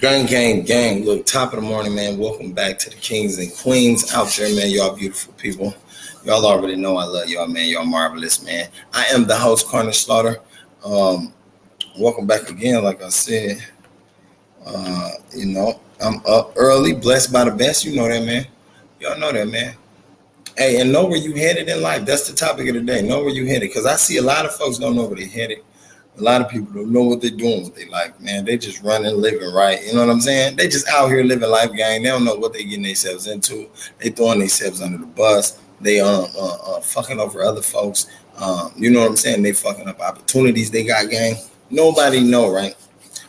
Gang, gang, gang. Look, top of the morning, man. Welcome back to the kings and queens out there, man. Y'all beautiful people. Y'all already know I love y'all, man. Y'all marvelous, man. I am the host, Karnage Slaughter. Welcome back again, like I said. I'm up early, blessed by the best. You know that, man. Y'all know that, man. Hey, and know where you headed in life. That's the topic of the day. Know where you headed. Because I see a lot of folks don't know where they headed. A lot of people don't know what they're doing with their life, man. They just running, living right. You know what I'm saying? They just out here living life, gang. They don't know what they getting themselves into. They throwing themselves under the bus. They fucking over other folks. You know what I'm saying? They fucking up opportunities they got, gang. Nobody know, right?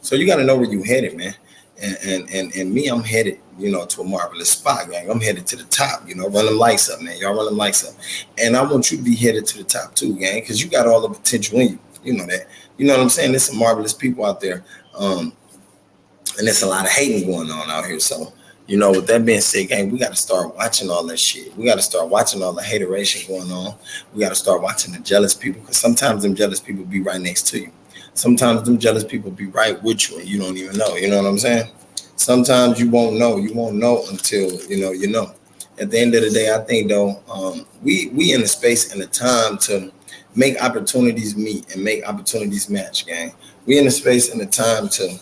So you got to know where you headed, man. And me, I'm headed, to a marvelous spot, gang. I'm headed to the top, run them lights up, man. Y'all run them lights up. And I want you to be headed to the top too, gang, because you got all the potential in you. You know that. You know what I'm saying? There's some marvelous people out there. And there's a lot of hating going on out here. So, with that being said, gang, we got to start watching all that shit. We got to start watching all the hateration going on. We got to start watching the jealous people, because sometimes them jealous people be right next to you. Sometimes them jealous people be right with you and you don't even know. You know what I'm saying? Sometimes you won't know. You won't know until, you know. At the end of the day, I think, though, we in a space and a time to make opportunities meet and make opportunities match, gang. We in a space and a time to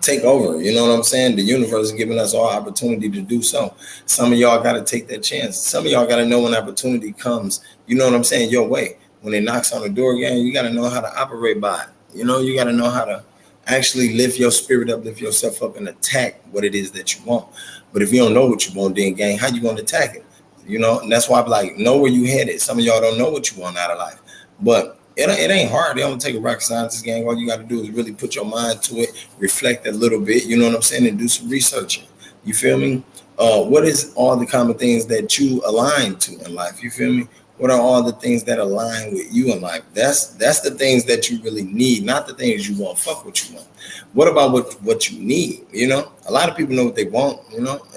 take over. You know what I'm saying? The universe is giving us all opportunity to do so. Some of y'all got to take that chance. Some of y'all got to know when opportunity comes, you know what I'm saying, your way. When it knocks on the door, gang, you got to know how to operate by it. You got to know how to actually lift your spirit up, lift yourself up, and attack what it is that you want. But if you don't know what you want, then, gang, how you going to attack it? And that's why I'm like, know where you headed. Some of y'all don't know what you want out of life, but it ain't hard. They don't take a rocket scientist, gang. All you got to do is really put your mind to it, reflect a little bit, you know what I'm saying, and do some researching. You feel me? What is all the common things that you align to in life? You feel me? What are all the things that align with you in life? That's the things that you really need, not the things you want. Fuck what you want. What about what you need? A lot of people know what they want,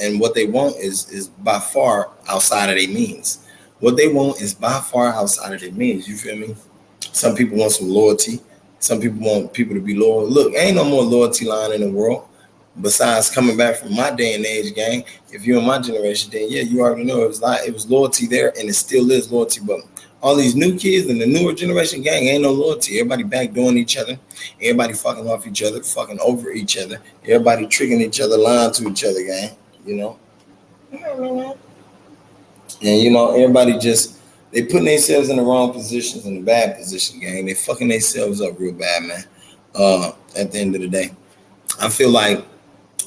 and what they want is by far outside of their means. What they want is by far outside of their means. You feel me? Some people want some loyalty. Some people want people to be loyal. Look, ain't no more loyalty line in the world. Besides coming back from my day and age, gang, if you're in my generation, then yeah, you already know it was loyalty there, and it still is loyalty. But all these new kids and the newer generation, gang, ain't no loyalty. Everybody backdooring each other. Everybody fucking off each other, fucking over each other. Everybody tricking each other, lying to each other, gang. And everybody just they putting themselves in the wrong positions, in the bad position, gang. They fucking themselves up real bad, man. At the end of the day, I feel like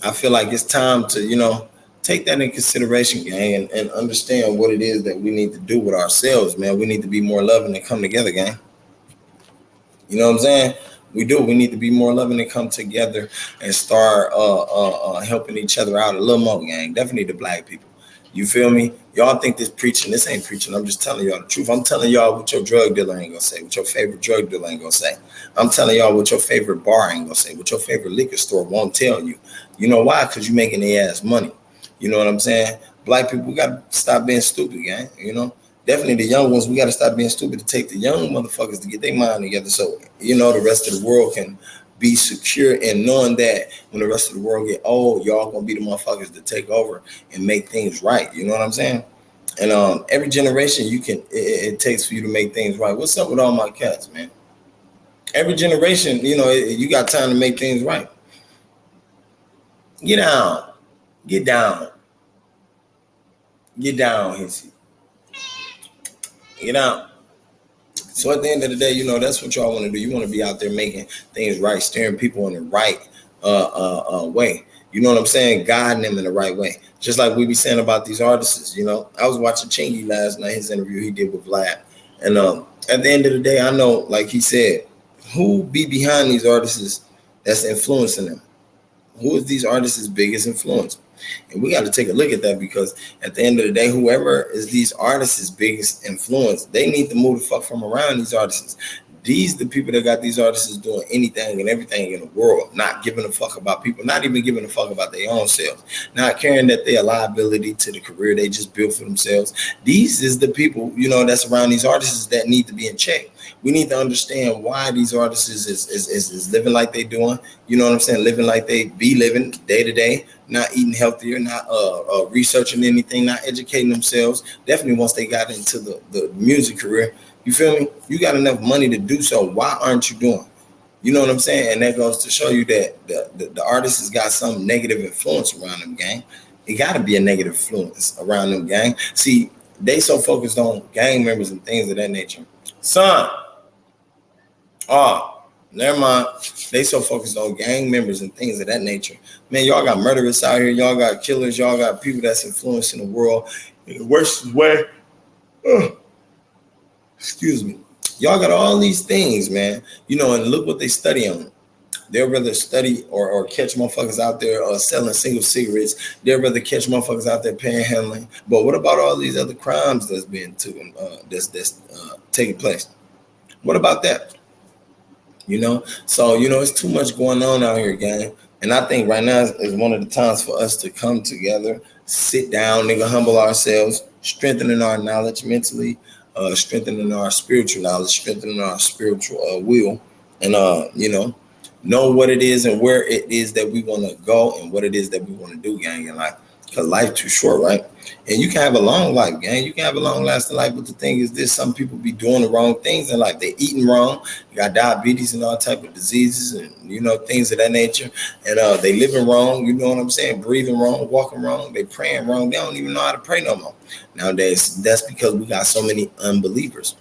it's time to, take that in consideration, gang, and understand what it is that we need to do with ourselves, man. We need to be more loving and come together, gang. You know what I'm saying? We do. We need to be more loving and come together and start helping each other out a little more, gang. Definitely the black people. You feel me? Y'all think this preaching. This ain't preaching. I'm just telling y'all the truth. I'm telling y'all what your drug dealer ain't gonna say, what your favorite drug dealer ain't gonna say. I'm telling y'all what your favorite bar ain't gonna say, what your favorite liquor store won't tell you. You know why? Because you're making their ass money. You know what I'm saying? Black people, we gotta stop being stupid, gang. Definitely the young ones, we gotta stop being stupid to take the young motherfuckers to get their mind together, so the rest of the world can be secure, and knowing that when the rest of the world get old, y'all gonna be the motherfuckers to take over and make things right. You know what I'm saying? And every generation it takes for you to make things right. What's up with all my cats, man? Every generation, you got time to make things right. Get down, Hissy. Get out. So at the end of the day, that's what y'all want to do. You want to be out there making things right, steering people in the right way. You know what I'm saying? Guiding them in the right way. Just like we be saying about these artists, I was watching Chingy last night, his interview he did with Vlad. And at the end of the day, I know, like he said, who be behind these artists that's influencing them? Who is these artists' biggest influence? And we got to take a look at that, because at the end of the day, whoever is these artists' biggest influence, they need to move the fuck from around these artists. These the people that got these artists doing anything and everything in the world, not giving a fuck about people, not even giving a fuck about their own selves, not caring that they're a liability to the career they just built for themselves. These is the people, that's around these artists that need to be in check. We need to understand why these artists is living like they doing, you know what I'm saying, living like they be living day to day, not eating healthier, not researching anything, not educating themselves. Definitely once they got into the music career, you feel me? You got enough money to do so. Why aren't you doing? You know what I'm saying? And that goes to show you that the artist has got some negative influence around them, gang. It got to be a negative influence around them, gang. See, they so focused on gang members and things of that nature. Son, never mind. They so focused on gang members and things of that nature. Man, y'all got murderers out here. Y'all got killers. Y'all got people that's influencing the world in the worst way. Excuse me. Y'all got all these things, man. And look what they study on. They'll rather study or catch motherfuckers out there selling single cigarettes. They'll rather catch motherfuckers out there panhandling. But what about all these other crimes that's being taking place? What about that? So it's too much going on out here, gang. And I think right now is one of the times for us to come together, sit down, nigga, humble ourselves, strengthening our knowledge mentally, strengthening our spiritual knowledge, strengthening our spiritual will, and know what it is and where it is that we want to go and what it is that we want to do, gang, in life. Because life too short, right? And you can have a long life, gang. You can have a long lasting life, but the thing is this: some people be doing the wrong things in life. They eating wrong, you got diabetes and all type of diseases and things of that nature, and they living wrong. You know what I'm saying? Breathing wrong, walking wrong. They praying wrong. They don't even know how to pray no more nowadays. That's because we got so many unbelievers.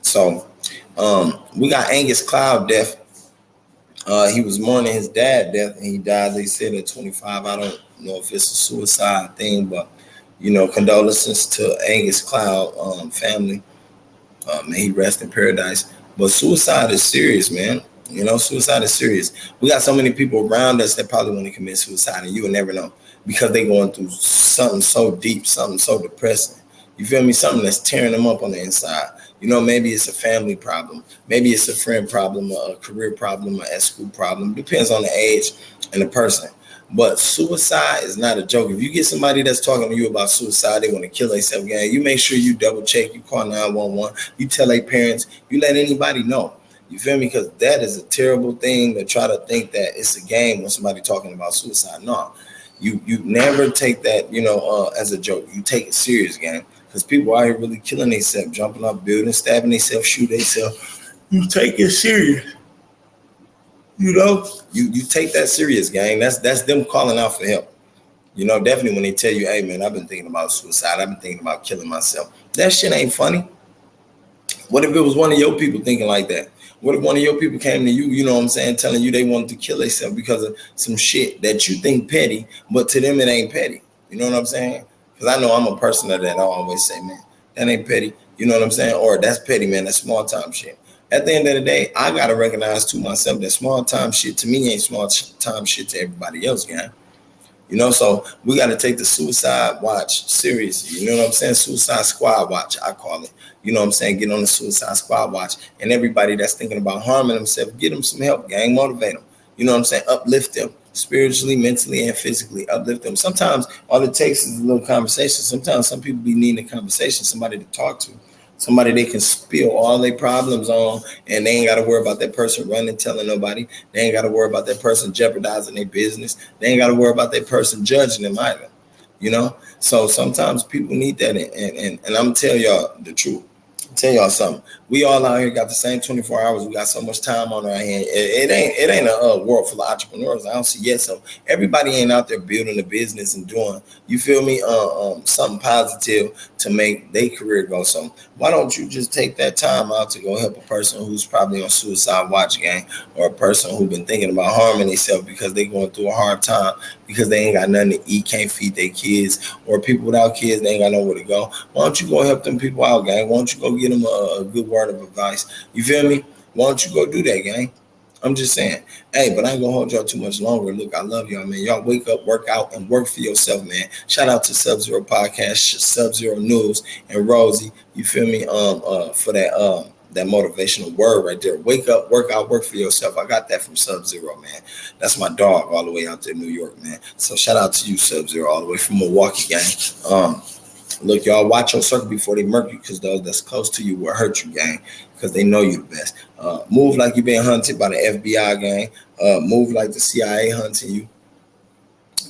So we got Angus Cloud death. He was mourning his dad death, and he died, they said, at 25. I don't know if it's a suicide thing, but condolences to Angus Cloud family. May he rest in paradise. But suicide is serious, man. Suicide is serious. We got so many people around us that probably want to commit suicide, and you will never know because they're going through something so deep, something so depressing. You feel me? Something that's tearing them up on the inside. Maybe it's a family problem. Maybe it's a friend problem, a career problem, a school problem. Depends on the age and the person. But suicide is not a joke. If you get somebody that's talking to you about suicide, they want to kill themselves, gang, you make sure you double check, you call 911, you tell their parents, you let anybody know. You feel me? Because that is a terrible thing to try to think that it's a game when somebody talking about suicide. No, you never take that, as a joke. You take it serious, gang. Because people out here really killing themselves, jumping off buildings, stabbing themselves, shooting themselves. You take it serious. You take that serious, gang. That's them calling out for help. Definitely when they tell you, hey, man, I've been thinking about suicide. I've been thinking about killing myself. That shit ain't funny. What if it was one of your people thinking like that? What if one of your people came to you, telling you they wanted to kill themselves because of some shit that you think petty, but to them it ain't petty. You know what I'm saying? Because I know I'm a person of that. I always say, man, that ain't petty. You know what I'm saying? Or that's petty, man. That's small time shit. At the end of the day, I got to recognize to myself that small time shit to me ain't small time shit to everybody else, gang. So we got to take the suicide watch seriously. You know what I'm saying? Suicide squad watch, I call it. You know what I'm saying? Get on the suicide squad watch. And everybody that's thinking about harming themselves, get them some help, gang. Motivate them. You know what I'm saying? Uplift them spiritually, mentally, and physically. Uplift them. Sometimes all it takes is a little conversation. Sometimes some people be needing a conversation, somebody to talk to. Somebody they can spill all their problems on, and they ain't got to worry about that person running, telling nobody. They ain't got to worry about that person jeopardizing their business. They ain't got to worry about that person judging them either. So sometimes people need that, and I'm gonna tell y'all the truth. Tell y'all something. We all out here got the same 24 hours. We got so much time on our hand. It ain't a world full of entrepreneurs. I don't see yet. So everybody ain't out there building a business and doing, you feel me, something positive to make their career go. So why don't you just take that time out to go help a person who's probably on suicide watch, gang, or a person who's been thinking about harming themselves because they going through a hard time because they ain't got nothing to eat, can't feed their kids, or people without kids, they ain't got nowhere to go. Why don't you go help them people out, gang? Why don't you go get them a good word of advice? You feel me? Why don't you go do that, gang? I'm just saying. Hey, but I ain't gonna hold y'all too much longer. Look, I love y'all, man. Y'all wake up, work out, and work for yourself, man. Shout out to Sub-Zero Podcast, Sub-Zero News, and Rosie. You feel me? For that that motivational word right there. Wake up, work out, work for yourself. I got that from Sub-Zero, man. That's my dog all the way out there in New York, man. So shout out to you, Sub-Zero, all the way from Milwaukee, gang. Look, y'all, watch your circle before they murk you, because those that's close to you will hurt you, gang, because they know you the best. Move like you being hunted by the FBI, gang. Move like the CIA hunting you.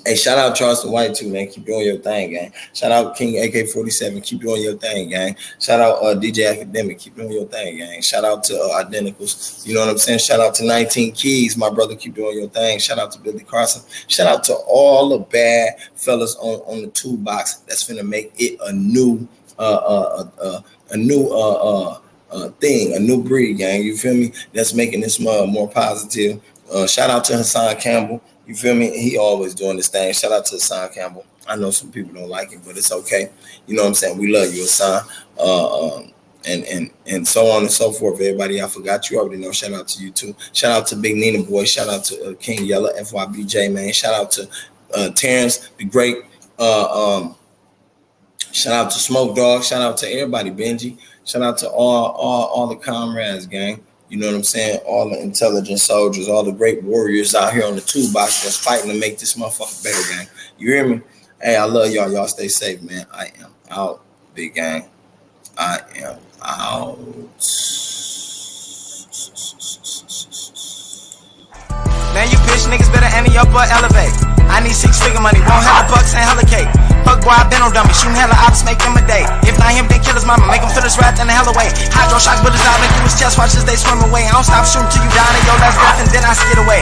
Hey, shout out Charleston White too, man. Keep doing your thing, gang. Shout out King AK-47. Keep doing your thing, gang. Shout out DJ Academic. Keep doing your thing, gang. Shout out to Identicals. You know what I'm saying? Shout out to 19 Keys, my brother. Keep doing your thing. Shout out to Billy Carson. Shout out to all the bad fellas on the toolbox that's finna make it a new thing, a new breed, gang. You feel me? That's making this more positive. Shout out to Hassan Campbell. You feel me? He always doing this thing. Shout out to Hassan Campbell. I know some people don't like it, but it's okay. You know what I'm saying? We love you, Hassan. And so on and so forth. Everybody I forgot, you already know. Shout out to you too. Shout out to Big Nina Boy. Shout out to King Yella, FYBJ, man. Shout out to Terrence the Great. Shout out to Smoke Dog. Shout out to everybody, Benji. Shout out to all the comrades, gang. You know what I'm saying? All the intelligent soldiers, all the great warriors out here on the toolbox that's fighting to make this motherfucker better, gang. You hear me? Hey, I love y'all. Y'all stay safe, man. I am out, big gang. I am out. Now you bitch niggas better ante up or elevate. I need 6-figure money, won't hella bucks and hella cake. Fuck boy, I been on dummy, shooting hella ops, make them a day. If not him, then kill his mama, make him feel his wrath in the hell away. Hydro shock, but his eye, make through his chest, watch as they swim away. I don't stop shooting till you die, and your last breath, and then I skid away.